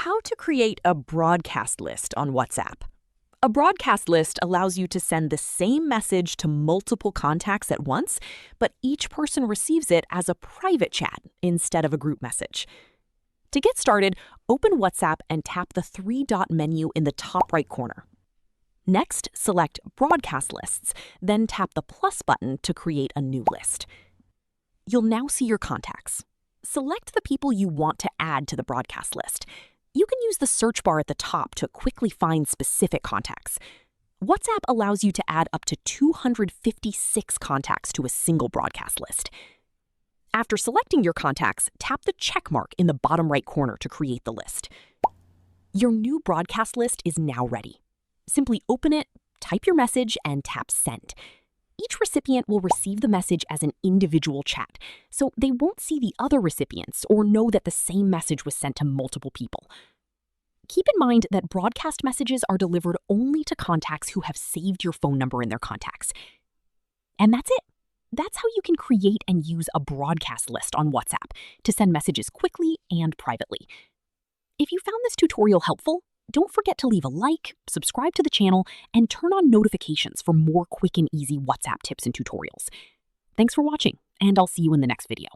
How to create a broadcast list on WhatsApp. A broadcast list allows you to send the same message to multiple contacts at once, but each person receives it as a private chat instead of a group message. To get started, open WhatsApp and tap the three-dot menu in the top right corner. Next, select Broadcast Lists, then tap the plus button to create a new list. You'll now see your contacts. Select the people you want to add to the broadcast list. You can use the search bar at the top to quickly find specific contacts. WhatsApp allows you to add up to 256 contacts to a single broadcast list. After selecting your contacts, tap the check mark in the bottom right corner to create the list. Your new broadcast list is now ready. Simply open it, type your message, and tap Send. Each recipient will receive the message as an individual chat, so they won't see the other recipients or know that the same message was sent to multiple people. Keep in mind that broadcast messages are delivered only to contacts who have saved your phone number in their contacts. And that's it. That's how you can create and use a broadcast list on WhatsApp to send messages quickly and privately. If you found this tutorial helpful, don't forget to leave a like, subscribe to the channel, and turn on notifications for more quick and easy WhatsApp tips and tutorials. Thanks for watching, and I'll see you in the next video.